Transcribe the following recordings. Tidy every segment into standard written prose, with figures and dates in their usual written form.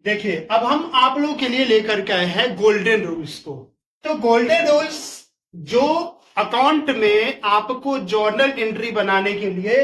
देखिए, अब हम आप लोगों के लिए लेकर के आए हैं गोल्डन रूल्स को। तो गोल्डन रूल्स जो अकाउंट में आपको जर्नल एंट्री बनाने के लिए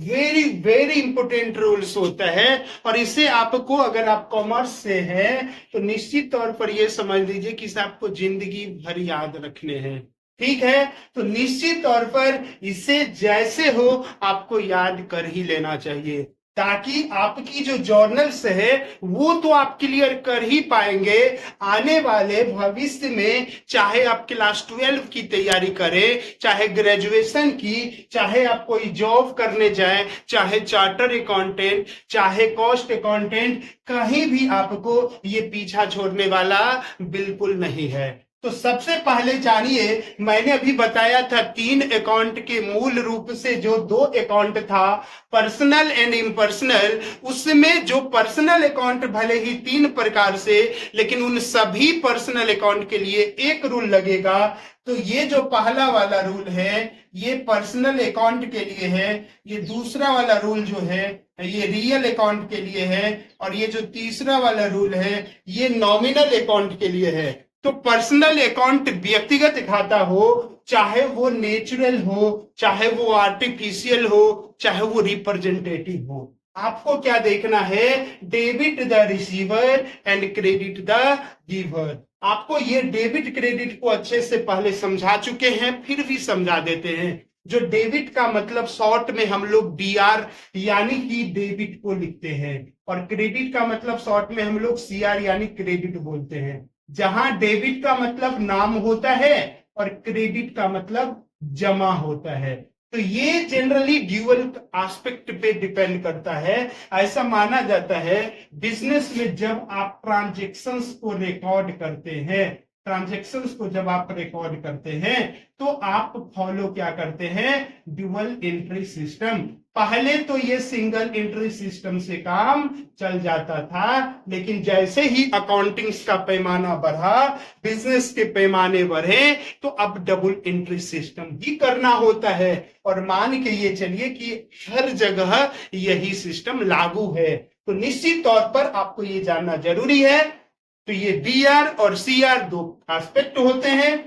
वेरी वेरी इंपॉर्टेंट रूल्स होता है। और इसे आपको, अगर आप कॉमर्स से हैं तो निश्चित तौर पर यह समझ लीजिए कि इसे आपको जिंदगी भर याद रखने हैं। ठीक है, तो निश्चित तौर पर इसे जैसे हो आपको याद कर ही लेना चाहिए, ताकि आपकी जो जर्नल्स है वो तो आप क्लियर कर ही पाएंगे आने वाले भविष्य में। चाहे आप क्लास 12 की तैयारी करें, चाहे ग्रेजुएशन की, चाहे आप कोई जॉब करने जाएं, चाहे चार्टर अकाउंटेंट, चाहे कॉस्ट अकाउंटेंट, कहीं भी आपको ये पीछा छोड़ने वाला बिल्कुल नहीं है। तो सबसे पहले जानिए, मैंने अभी बताया था 3 अकाउंट के मूल रूप से जो 2 अकाउंट था, पर्सनल एंड इम्पर्सनल। उसमें जो पर्सनल अकाउंट भले ही 3 प्रकार से, लेकिन उन सभी पर्सनल अकाउंट के लिए एक रूल लगेगा। तो ये जो पहला वाला रूल है ये पर्सनल अकाउंट के लिए है, ये दूसरा वाला रूल जो है ये रियल अकाउंट के लिए है, और ये जो तीसरा वाला रूल है ये नॉमिनल अकाउंट के लिए है। तो पर्सनल अकाउंट व्यक्तिगत खाता हो, चाहे वो नेचुरल हो, चाहे वो आर्टिफिशियल हो, चाहे वो रिप्रेजेंटेटिव हो, आपको क्या देखना है? Debit the receiver and credit the giver. आपको ये डेबिट क्रेडिट को अच्छे से पहले समझा चुके हैं, फिर भी समझा देते हैं। जो डेबिट का मतलब शॉर्ट में हम लोग डीआर यानी कि डेबिट को लिखते हैं, और क्रेडिट का मतलब शॉर्ट में हम लोग सीआर यानी क्रेडिट बोलते हैं। जहां डेबिट का मतलब नाम होता है और क्रेडिट का मतलब जमा होता है। तो ये जनरली ड्यूअल एस्पेक्ट पे डिपेंड करता है। ऐसा माना जाता है बिजनेस में जब आप ट्रांजैक्शंस को रिकॉर्ड करते हैं, ट्रांजैक्शंस को जब आप रिकॉर्ड करते हैं तो आप फॉलो क्या करते हैं? Dual entry system. पहले तो ये सिंगल एंट्री सिस्टम से काम चल जाता था, लेकिन जैसे ही अकाउंटिंग्स का पैमाना बढ़ा, बिजनेस के पैमाने बढ़े, तो अब डबल एंट्री सिस्टम भी करना होता है। और मान के ये चलिए कि हर जगह यही सिस्टम लागू है। तो निश्चित तौर पर आपको ये जानना जरूरी है। तो ये डीआर और सीआर 2 एस्पेक्ट होते हैं,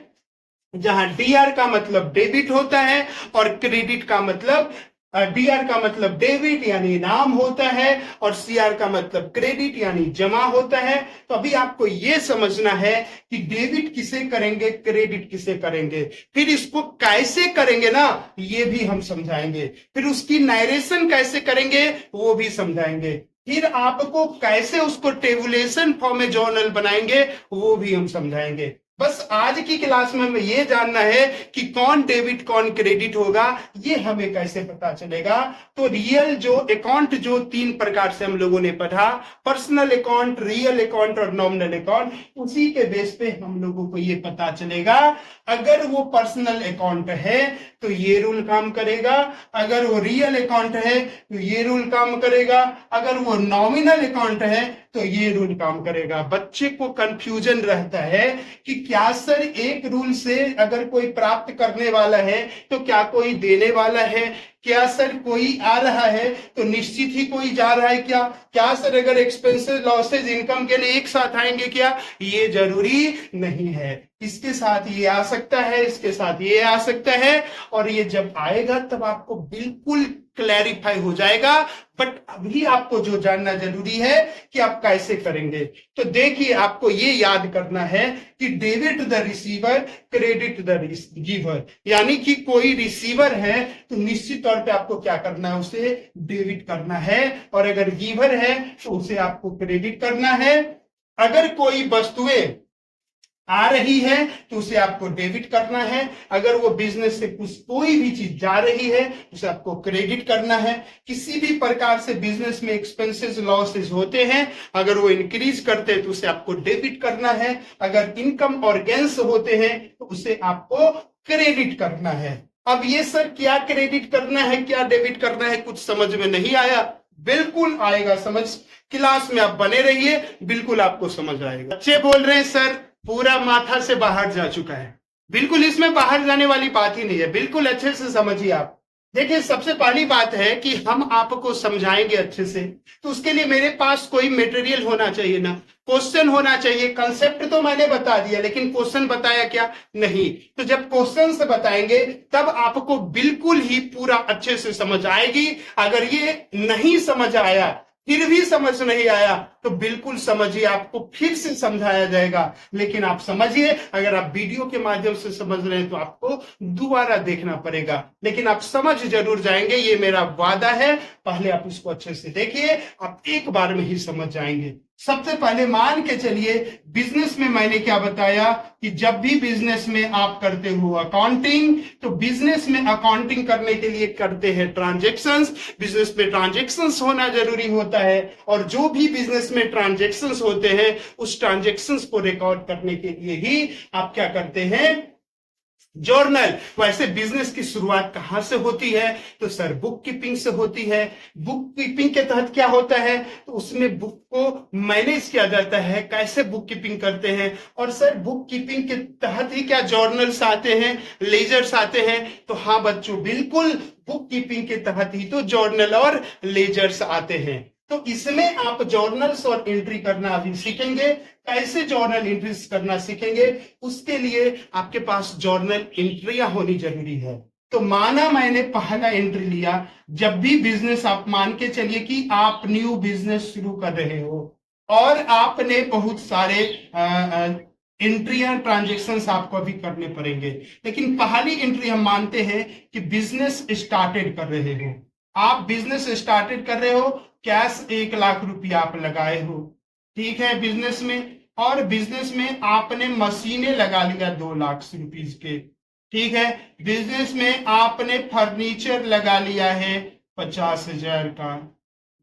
जहां डीआर का मतलब डेबिट होता है और क्रेडिट का मतलब, डीआर का मतलब डेबिट यानी इनाम होता है, और सीआर का मतलब क्रेडिट यानी जमा होता है। तो अभी आपको यह समझना है कि डेबिट किसे करेंगे, क्रेडिट किसे करेंगे, फिर इसको कैसे करेंगे ना, ये भी हम समझाएंगे। फिर उसकी नरेशन कैसे करेंगे वो भी समझाएंगे। फिर आपको कैसे उसको टेबुलेशन फॉर्म में जर्नल बनाएंगे वो भी हम समझाएंगे। बस आज की क्लास में हमें यह जानना है कि कौन डेबिट कौन क्रेडिट होगा, ये हमें कैसे पता चलेगा। तो रियल जो अकाउंट जो 3 प्रकार से हम लोगों ने पढ़ा, पर्सनल अकाउंट, रियल अकाउंट और नॉमिनल अकाउंट, उसी के बेस पे हम लोगों को ये पता चलेगा। अगर वो पर्सनल अकाउंट है तो ये रूल काम करेगा, अगर वो रियल अकाउंट है तो ये रूल काम करेगा, अगर वो नॉमिनल अकाउंट है तो ये रूल काम करेगा। बच्चे को कंफ्यूजन रहता है कि क्या सर एक रूल से अगर कोई प्राप्त करने वाला है तो क्या कोई देने वाला है? क्या सर कोई आ रहा है तो निश्चित ही कोई जा रहा है? क्या सर अगर एक्सपेंसेस लॉसेज इनकम के लिए एक साथ आएंगे क्या? ये जरूरी नहीं है। इसके साथ ये आ सकता है, इसके साथ ये आ सकता है, और ये जब आएगा तब आपको बिल्कुल क्लैरिफाई हो जाएगा। बट अभी आपको जो जानना जरूरी है कि आप कैसे करेंगे। तो देखिए, आपको ये याद करना है कि debit the receiver, credit the giver. यानी कि कोई रिसीवर है तो निश्चित तौर पे आपको क्या करना है? उसे डेबिट करना है, और अगर गिवर है तो उसे आपको क्रेडिट करना है। अगर कोई वस्तुएं आ रही है तो उसे आपको डेबिट करना है, अगर वो बिजनेस से कुछ कोई भी चीज जा रही है उसे आपको क्रेडिट करना है। किसी भी प्रकार से बिजनेस में एक्सपेंसेस लॉसेस होते हैं, अगर वो इंक्रीज करते हैं तो उसे आपको डेबिट करना है, अगर इनकम और गेन्स होते हैं तो उसे आपको क्रेडिट करना है। अब ये सर क्या क्रेडिट करना है, क्या डेबिट करना है, कुछ समझ में नहीं आया? बिल्कुल आएगा समझ, क्लास में आप बने रहिए, बिल्कुल आपको समझ आएगा। बच्चे बोल रहे हैं सर पूरा माथा से बाहर जा चुका है। बिल्कुल इसमें बाहर जाने वाली बात ही नहीं है, बिल्कुल अच्छे से समझिए आप। देखिए, सबसे पहली बात है कि हम आपको समझाएंगे अच्छे से, तो उसके लिए मेरे पास कोई मटेरियल होना चाहिए ना, क्वेश्चन होना चाहिए। कंसेप्ट तो मैंने बता दिया, लेकिन क्वेश्चन बताया क्या? नहीं। तो जब क्वेश्चन से बताएंगे तब आपको बिल्कुल ही पूरा अच्छे से समझ आएगी। अगर ये नहीं समझ आया, फिर भी समझ नहीं आया, तो बिल्कुल समझिए, आपको फिर से समझाया जाएगा। लेकिन आप समझिए, अगर आप वीडियो के माध्यम से समझ रहे हैं तो आपको दोबारा देखना पड़ेगा, लेकिन आप समझ जरूर जाएंगे, ये मेरा वादा है। पहले आप इसको अच्छे से देखिए, आप एक बार में ही समझ जाएंगे। सबसे पहले मान के चलिए, बिजनेस में मैंने क्या बताया कि जब भी बिजनेस में आप करते हो अकाउंटिंग, तो बिजनेस में अकाउंटिंग करने के लिए करते हैं ट्रांजेक्शन्स। बिजनेस में ट्रांजेक्शन्स होना जरूरी होता है, और जो भी बिजनेस में ट्रांजेक्शन्स होते हैं, उस ट्रांजेक्शन्स को रिकॉर्ड करने के लिए ही आप क्या करते हैं? जर्नल। वैसे बिजनेस की शुरुआत कहां से होती है? तो सर, बुक कीपिंग से होती है। बुक कीपिंग के तहत क्या होता है? तो उसमें बुक को मैनेज किया जाता है। कैसे बुक कीपिंग करते हैं? और सर, बुक कीपिंग के तहत ही क्या जर्नल्स आते हैं, लेजर्स आते हैं? तो हाँ बच्चों, बिल्कुल, बुक कीपिंग के तहत ही तो जर्नल और लेजर्स आते हैं। तो इसमें आप जर्नल्स और एंट्री करना अभी सीखेंगे। कैसे जर्नल एंट्रीज करना सीखेंगे, उसके लिए आपके पास जर्नल एंट्रियां होनी जरूरी है। तो माना मैंने पहला एंट्री लिया, जब भी बिजनेस, आप मान के चलिए कि आप न्यू बिजनेस शुरू कर रहे हो और आपने बहुत सारे एंट्रियां, ट्रांजेक्शन्स आपको अभी करने पड़ेंगे। लेकिन पहली एंट्री हम मानते हैं कि बिजनेस स्टार्टेड कर रहे हो। आप बिजनेस स्टार्टेड कर रहे हो, कैश 1 लाख रुपया आप लगाए हो, ठीक है, बिजनेस में। और बिजनेस में आपने मशीनें लगा लिया 2 लाख रुपीज के, ठीक है। बिजनेस में आपने फर्नीचर लगा लिया है 50,000 का।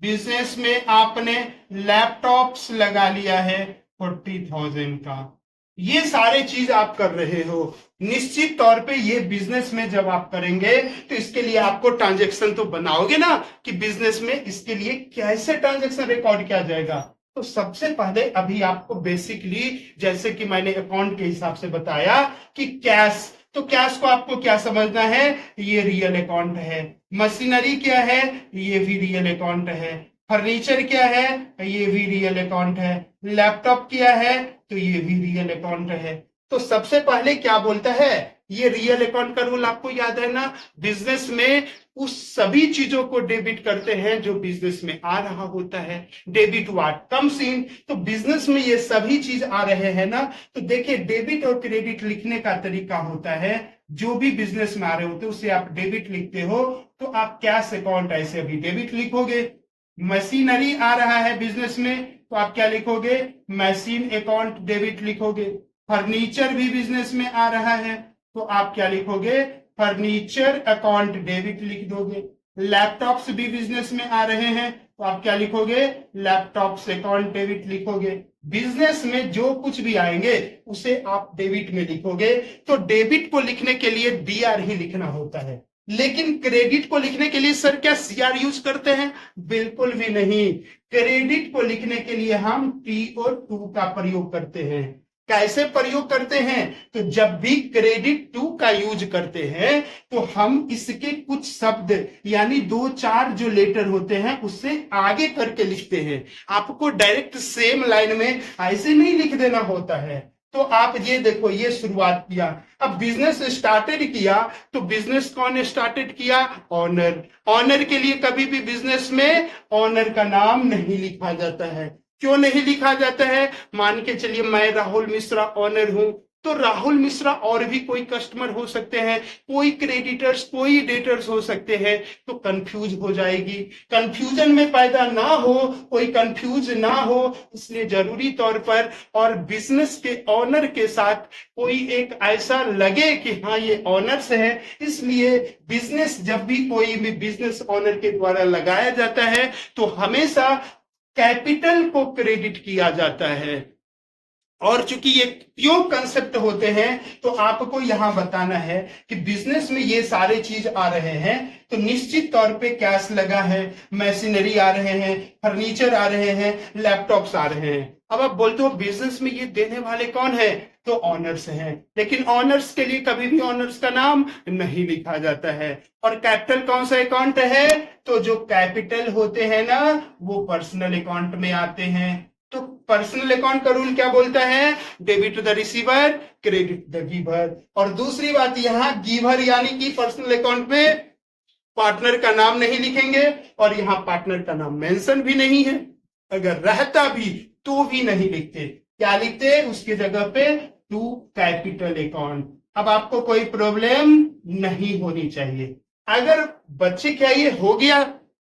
बिजनेस में आपने लैपटॉप्स लगा लिया है 40,000 का। ये सारे चीज आप कर रहे हो। निश्चित तौर पे ये बिजनेस में जब आप करेंगे, तो इसके लिए आपको ट्रांजेक्शन तो बनाओगे ना, कि बिजनेस में इसके लिए कैसे ट्रांजेक्शन रिकॉर्ड किया जाएगा। तो सबसे पहले अभी आपको बेसिकली, जैसे कि मैंने अकाउंट के हिसाब से बताया कि कैश, तो कैश को आपको क्या समझना है? ये रियल अकाउंट है। मशीनरी क्या है? ये भी रियल अकाउंट है। फर्नीचर क्या है? ये भी रियल अकाउंट है। लैपटॉप क्या है? तो ये भी रियल अकाउंट है। तो सबसे पहले क्या बोलता है? ये रियल अकाउंट का रूल आपको याद है ना? बिजनेस में उस सभी चीजों को डेबिट करते हैं जो बिजनेस में आ रहा होता है। डेबिट व्हाट कम्स इन, तो बिजनेस में ये सभी चीज आ रहे हैं ना। तो देखिए, डेबिट और क्रेडिट लिखने का तरीका होता है, जो भी बिजनेस में आ रहे होते हैं उसे आप डेबिट लिखते हो, तो आप कैश अकाउंट ऐसे अभी डेबिट लिखोगे। मशीनरी आ रहा है बिजनेस में, तो आप क्या लिखोगे? मशीन अकाउंट डेबिट लिखोगे। फर्नीचर भी बिजनेस में आ रहा है, तो आप क्या लिखोगे? फर्नीचर अकाउंट डेबिट लिख दोगे। लैपटॉप्स भी बिजनेस में आ रहे हैं, तो आप क्या लिखोगे? लैपटॉप्स अकाउंट डेबिट लिखोगे। बिजनेस में जो कुछ भी आएंगे उसे आप डेबिट में लिखोगे। तो डेबिट को लिखने के लिए डीआर ही लिखना होता है। लेकिन क्रेडिट को लिखने के लिए सर क्या सीआर यूज करते हैं? बिल्कुल भी नहीं। क्रेडिट को लिखने के लिए हम टी और टू का प्रयोग करते हैं। कैसे प्रयोग करते हैं? तो जब भी क्रेडिट टू का यूज करते हैं, तो हम इसके कुछ शब्द, यानी 2-4 जो लेटर होते हैं, उससे आगे करके लिखते हैं। आपको डायरेक्ट सेम लाइन में ऐसे नहीं लिख देना होता है। तो आप ये देखो, ये शुरुआत किया, अब बिजनेस स्टार्टेड किया, तो बिजनेस कौन स्टार्टेड किया? ऑनर। ऑनर के लिए कभी भी बिजनेस में ऑनर का नाम नहीं लिखा जाता है। क्यों नहीं लिखा जाता है? मान के चलिए मैं राहुल मिश्रा ऑनर हूं, तो राहुल मिश्रा और भी कोई कस्टमर हो सकते हैं, कोई क्रेडिटर्स, कोई डेटर्स हो सकते हैं, तो कंफ्यूज हो जाएगी। कंफ्यूजन में पैदा ना हो, कोई कंफ्यूज ना हो, इसलिए जरूरी तौर पर, और बिजनेस के ऑनर के साथ कोई एक ऐसा लगे कि हाँ ये ऑनर्स है, इसलिए बिजनेस, जब भी कोई भी बिजनेस ऑनर के द्वारा लगाया जाता है, तो हमेशा कैपिटल को क्रेडिट किया जाता है। और चूंकि ये प्योर कंसेप्ट होते हैं, तो आपको यहां बताना है कि बिजनेस में ये सारे चीज आ रहे हैं, तो निश्चित तौर पे कैश लगा है, मशीनरी आ रहे हैं, फर्नीचर आ रहे हैं, लैपटॉप्स आ रहे हैं। अब आप बोलते हो बिजनेस में ये देने वाले कौन है? तो ऑनर्स हैं, लेकिन ऑनर्स के लिए कभी भी ऑनर्स का नाम नहीं लिखा जाता है। और कैपिटल कौन सा अकाउंट है? तो जो कैपिटल होते हैं ना वो पर्सनल अकाउंट में आते हैं। तो पर्सनल अकाउंट का रूल क्या बोलता है? Debit to the receiver, credit the giver. और दूसरी बात यहां गिवर यानी कि पर्सनल अकाउंट में पार्टनर का नाम नहीं लिखेंगे और यहां पार्टनर का नाम मेंशन भी नहीं है। अगर रहता भी तो भी नहीं लिखते। क्या लिखते? उसके जगह पे टू कैपिटल अकाउंट। अब आपको कोई प्रॉब्लम नहीं होनी चाहिए। अगर बच्चे क्या ये हो गया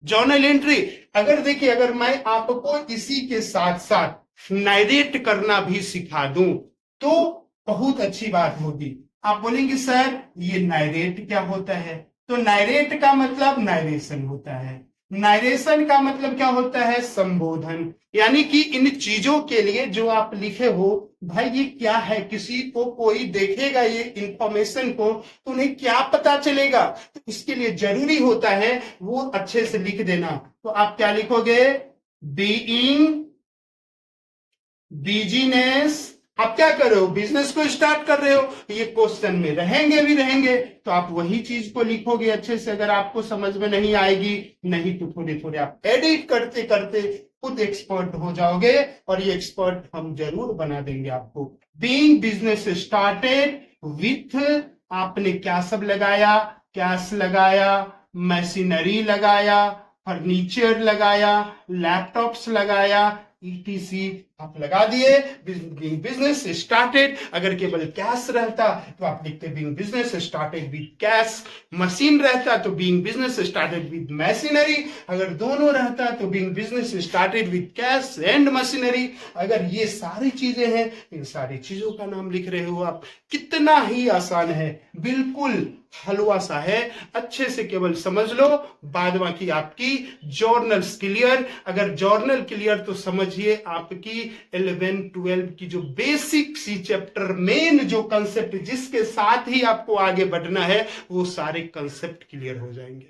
जर्नल एंट्री? अगर देखिए, अगर मैं आपको इसी के साथ साथ नरेट करना भी सिखा दूं तो बहुत अच्छी बात होगी। आप बोलेंगे सर ये नरेट क्या होता है? तो नरेट का मतलब नरेशन होता है। नरेशन का मतलब क्या होता है? संबोधन। यानी कि इन चीजों के लिए जो आप लिखे हो, भाई ये क्या है, किसी को कोई देखेगा ये इंफॉर्मेशन को तो उन्हें क्या पता चलेगा? तो इसके लिए जरूरी होता है वो अच्छे से लिख देना। तो आप क्या लिखोगे? Being business. आप क्या कर रहे हो? बिजनेस को स्टार्ट कर रहे हो। ये क्वेश्चन में रहेंगे भी रहेंगे तो आप वही चीज को लिखोगे अच्छे से। अगर आपको समझ में नहीं आएगी, नहीं तो थोड़े थोड़े आप एडिट करते करते खुद एक्सपर्ट हो जाओगे और ये एक्सपर्ट हम जरूर बना देंगे आपको। बीइंग बिजनेस स्टार्टेड विथ, आपने क्या सब लगाया? कैश लगाया, मशीनरी लगाया, फर्नीचर लगाया, लैपटॉप्स लगाया, ईटीसी आप लगा दिए। Being business started. अगर केवल कैश रहता तो आप लिखते being business started with cash. Machine रहता तो being business started with machinery. अगर दोनों रहता तो being business started with cash and machinery. अगर ये सारी चीजें हैं, इन सारी चीजों का नाम लिख रहे हो आप। कितना ही आसान है, बिल्कुल हलवा सा है। अच्छे से केवल समझ लो, बाद बाकी आपकी जर्नल्स क्लियर। अगर जर्नल क्लियर तो समझिए आपकी 11 12 की जो बेसिक सी चैप्टर, मेन जो कंसेप्ट जिसके साथ ही आपको आगे बढ़ना है, वो सारे कंसेप्ट क्लियर हो जाएंगे।